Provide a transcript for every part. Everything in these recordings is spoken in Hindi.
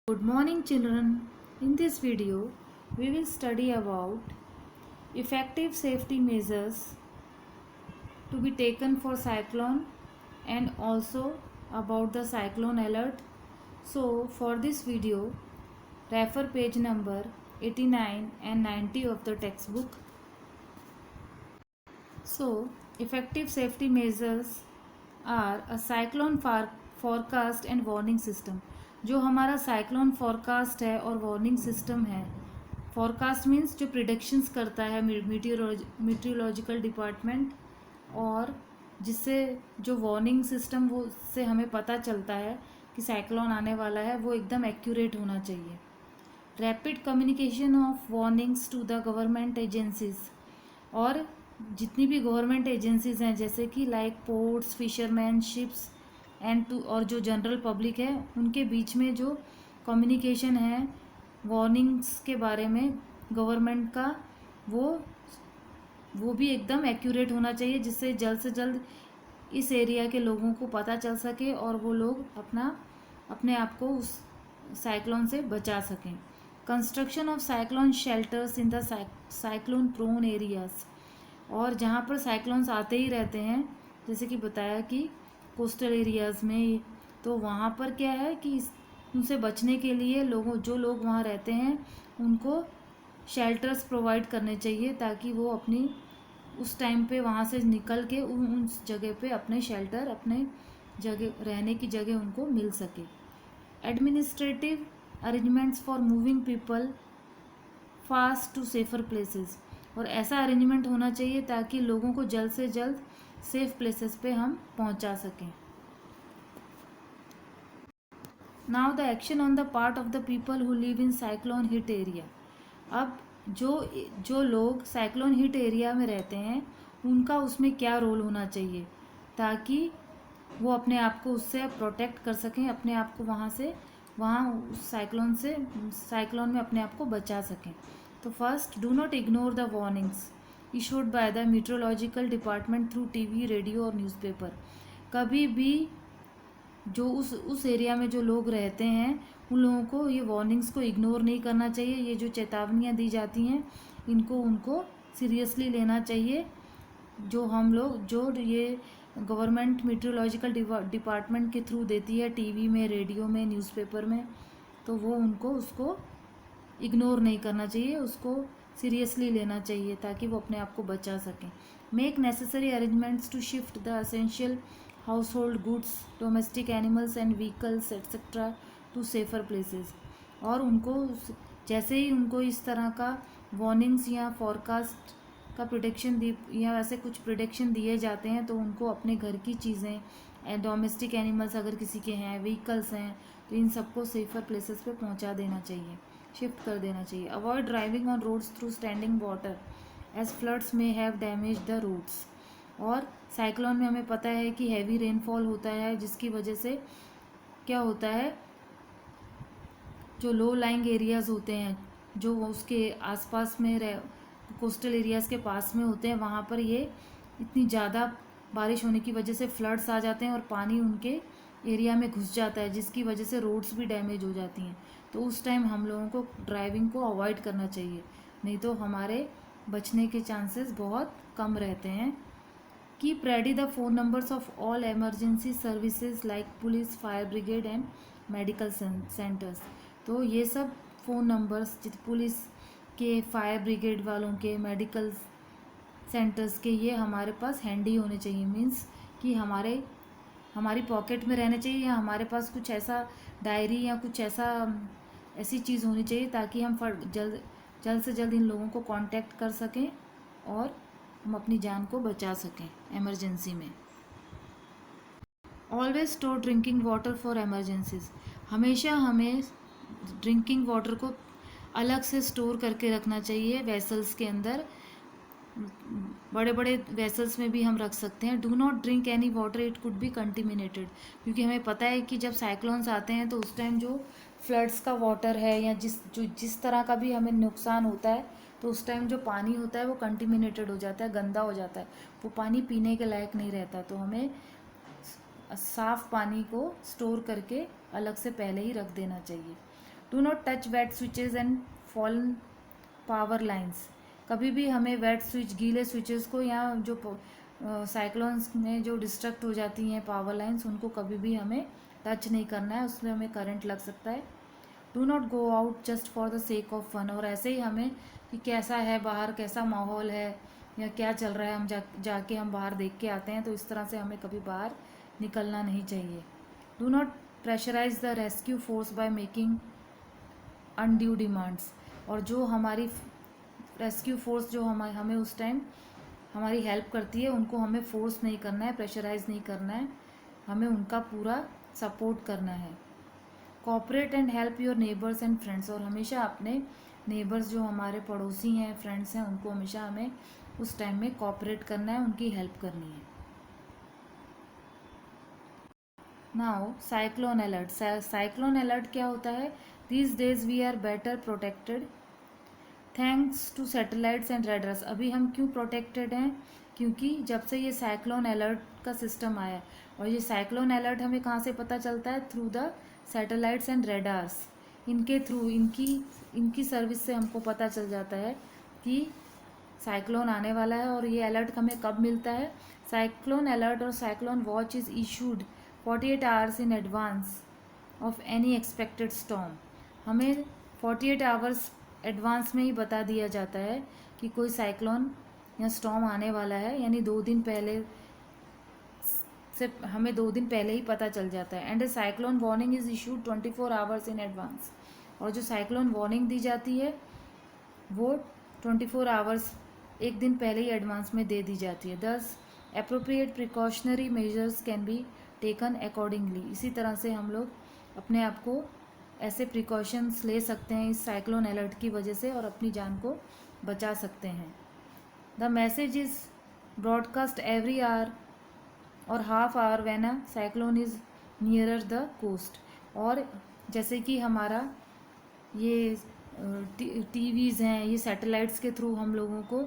Good morning children. In this video, we will study about effective safety measures to be taken for cyclone and also about the cyclone alert. So for this video, refer page number 89 and 90 of the textbook. So effective safety measures are a cyclone forecast and warning system. जो हमारा साइक्लोन फोरकास्ट है और वार्निंग सिस्टम है, फोरकास्ट मीन्स जो प्रिडिक्शंस करता है मीटियोलॉजिकल डिपार्टमेंट, और जिससे जो वार्निंग सिस्टम वो से हमें पता चलता है कि साइक्लोन आने वाला है, वो एकदम एक्यूरेट होना चाहिए। Rapid communication of warnings to the government agencies, और जितनी भी गवर्नमेंट एजेंसीज हैं जैसे कि like ports, fishermen, ships and to, और जो जनरल पब्लिक है उनके बीच में जो कम्युनिकेशन है वार्निंग्स के बारे में गवर्नमेंट का, वो भी एकदम एक्यूरेट होना चाहिए, जिससे जल्द से जल्द इस एरिया के लोगों को पता चल सके और वो लोग अपने आप को उस साइक्लोन से बचा सकें। Construction of cyclone shelters in the cyclone prone areas, और जहाँ पर साइक्लोन्स आते ही रहते हैं, जैसे कि बताया कि कोस्टल एरियाज़ में, तो वहाँ पर क्या है कि उनसे बचने के लिए जो लोग वहाँ रहते हैं उनको शेल्टर्स प्रोवाइड करने चाहिए, ताकि वो अपनी उस टाइम पे वहाँ से निकल के उस जगह पे अपने शेल्टर, अपने जगह रहने की जगह उनको मिल सके। Administrative arrangements for moving people fast to safer places, और ऐसा अरेंजमेंट होना चाहिए ताकि लोगों को जल्द से जल्द सेफ प्लेसेस पे हम पहुंचा सकें। Now the action on the part of the people who live in cyclone hit area. अब जो लोग साइक्लोन हिट एरिया में रहते हैं उनका उसमें क्या रोल होना चाहिए, ताकि वो अपने आप को उससे प्रोटेक्ट कर सकें, अपने आप को वहाँ उस साइक्लोन में अपने आप को बचा सकें। तो first, do not ignore the warnings issued by the meteorological department through TV, radio और न्यूज़पेपर। कभी भी जो उस एरिया में जो लोग रहते हैं उन लोगों को ये वार्निंग्स को इग्नोर नहीं करना चाहिए। ये जो चेतावनियाँ दी जाती हैं उनको सीरियसली लेना चाहिए। जो ये गवर्नमेंट मीट्रोलॉजिकल डिपार्टमेंट के थ्रू देती है, टीवी में, रेडियो में, न्यूज़पेपर में, तो वो उसको इग्नोर नहीं करना चाहिए, उसको सीरियसली लेना चाहिए ताकि वो अपने आप को बचा सकें। Make necessary arrangements to shift the essential household goods, domestic animals and vehicles etcetera to safer places, और उनको जैसे ही उनको इस तरह का वार्निंग्स या फॉरकास्ट का प्रिडिक्शन या वैसे कुछ प्रिडिक्शन दिए जाते हैं, तो उनको अपने घर की चीज़ें, डोमेस्टिक एनिमल्स अगर किसी के हैं, व्हीकल्स हैं, तो इन सबको सेफर प्लेसेस पे पहुंचा देना चाहिए, शिफ्ट कर देना चाहिए। Avoid driving on roads through standing water as floods may have damage the roads, और साइक्लोन में हमें पता है कि हैवी रेनफॉल होता है, जिसकी वजह से क्या होता है, जो लो लाइंग एरियाज़ होते हैं, जो उसके आसपास में कोस्टल एरियाज़ के पास में होते हैं, वहाँ पर ये इतनी ज़्यादा बारिश होने की वजह से फ्लड्स आ जाते हैं और पानी उनके एरिया में घुस जाता है, जिसकी वजह से रोड्स भी डैमेज हो जाती हैं। तो उस टाइम हम लोगों को ड्राइविंग को अवॉइड करना चाहिए, नहीं तो हमारे बचने के चांसेस बहुत कम रहते हैं। Keep ready the phone numbers of all emergency services like police, fire brigade and medical centres. तो ये सब फ़ोन नंबर्स पुलिस के, फायर ब्रिगेड वालों के, मेडिकल सेंटर्स के, ये हमारे पास हैंडी होने चाहिए। मीन्स कि हमारी पॉकेट में रहने चाहिए, या हमारे पास कुछ ऐसा डायरी या कुछ ऐसी चीज़ होनी चाहिए ताकि हम जल्द से जल्द इन लोगों को कांटेक्ट कर सकें और हम अपनी जान को बचा सकें इमरजेंसी में। Always store drinking water for emergencies. हमेशा हमें ड्रिंकिंग वाटर को अलग से स्टोर करके रखना चाहिए वेसल्स के अंदर। बड़े बड़े वेसल्स में भी हम रख सकते हैं। Do not drink any water it could be contaminated, क्योंकि हमें पता है कि जब साइक्लोन्स आते हैं तो उस टाइम जो फ्लड्स का वाटर है या जिस तरह का भी हमें नुकसान होता है, तो उस टाइम जो पानी होता है वो कंटिमिनेटेड हो जाता है, गंदा हो जाता है, वो पानी पीने के लायक नहीं रहता। तो हमें साफ़ पानी को स्टोर करके अलग से पहले ही रख देना चाहिए। Do not touch wet switches and fallen power lines. कभी भी हमें वेट स्विच, गीले स्विचेस को, या जो साइक्लोन्स में जो डिस्ट्रक्ट हो जाती हैं पावर लाइंस, उनको कभी भी हमें टच नहीं करना है, उसमें हमें करंट लग सकता है। Do not go out just for the sake of fun. और ऐसे ही हमें कि कैसा है बाहर, कैसा माहौल है या क्या चल रहा है, हम जाके हम बाहर देख के आते हैं, तो इस तरह से हमें कभी बाहर निकलना नहीं चाहिए। Do not pressurize the rescue force by making undue demands. और जो हमारी रेस्क्यू फोर्स जो हमें उस टाइम हमारी हेल्प करती है, उनको हमें फोर्स नहीं करना है, प्रेशराइज नहीं करना है, हमें उनका पूरा सपोर्ट करना है। Cooperate and help your neighbours and friends. और हमेशा अपने नेबर्स, जो हमारे पड़ोसी हैं, फ्रेंड्स हैं, उनको हमेशा हमें उस टाइम में कोऑपरेट करना है, उनकी हेल्प करनी है। Now cyclone alert. Cyclone alert क्या होता है? These days we are better protected thanks to satellites and radars. अभी हम क्यों प्रोटेक्टेड हैं? क्योंकि जब से ये साइक्लोन अलर्ट का सिस्टम आया, और ये साइक्लोन अलर्ट हमें कहाँ से पता चलता है? Through the satellites and radars. इनके थ्रू, इनकी सर्विस से हमको पता चल जाता है कि साइक्लोन आने वाला है। और ये अलर्ट हमें कब मिलता है? साइक्लोन अलर्ट और cyclone watch is issued 48 hours in advance of any expected storm. हमें 48 आवर्स एडवांस में ही बता दिया जाता है कि कोई साइक्लोन या स्टॉर्म आने वाला है, यानी 2 दिन पहले से हमें 2 दिन पहले ही पता चल जाता है। And A cyclone warning is issued 24 hours in advance. और जो साइक्लोन वार्निंग दी जाती है वो 24 आवर्स, 1 दिन पहले ही एडवांस में दे दी जाती है। दस appropriate precautionary measures can be taken accordingly. इसी तरह से हम लोग अपने आप को ऐसे प्रिकॉशंस ले सकते हैं इस साइक्लोन अलर्ट की वजह से, और अपनी जान को बचा सकते हैं। The message is broadcast every hour और half hour when a cyclone is nearer the coast. और जैसे कि हमारा ये टीवीज़ हैं, ये सैटेलाइट्स के थ्रू हम लोगों को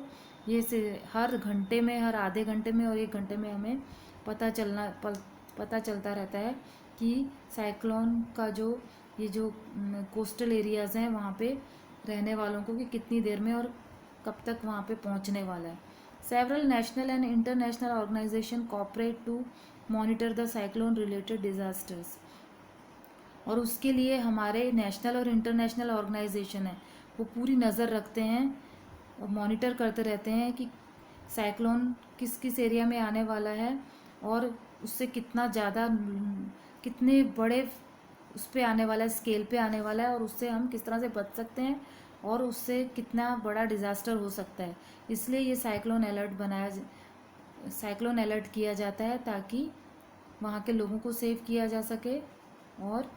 ये हर घंटे में, हर आधे घंटे में और 1 घंटे में हमें पता चलता रहता है कि साइक्लोन का ये जो कोस्टल एरियाज़ हैं वहाँ पे रहने वालों को कि कितनी देर में और कब तक वहाँ पे पहुँचने वाला है। Several national and international organization cooperate to monitor the cyclone related disasters. और उसके लिए हमारे नेशनल और इंटरनेशनल ऑर्गेनाइजेशन है, वो पूरी नज़र रखते हैं और मॉनिटर करते रहते हैं कि साइक्लोन किस किस एरिया में आने वाला है, और उससे कितना ज़्यादा, कितने बड़े उस पर आने वाला है, स्केल पे आने वाला है, और उससे हम किस तरह से बच सकते हैं, और उससे कितना बड़ा डिज़ास्टर हो सकता है। इसलिए ये साइक्लोन अलर्ट किया जाता है, ताकि वहाँ के लोगों को सेव किया जा सके और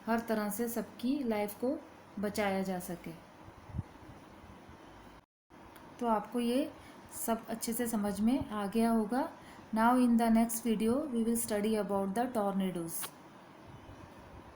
हर तरह से सबकी लाइफ को बचाया जा सके। तो आपको ये सब अच्छे से समझ में आ गया होगा। Now in the next video we will study about the tornadoes.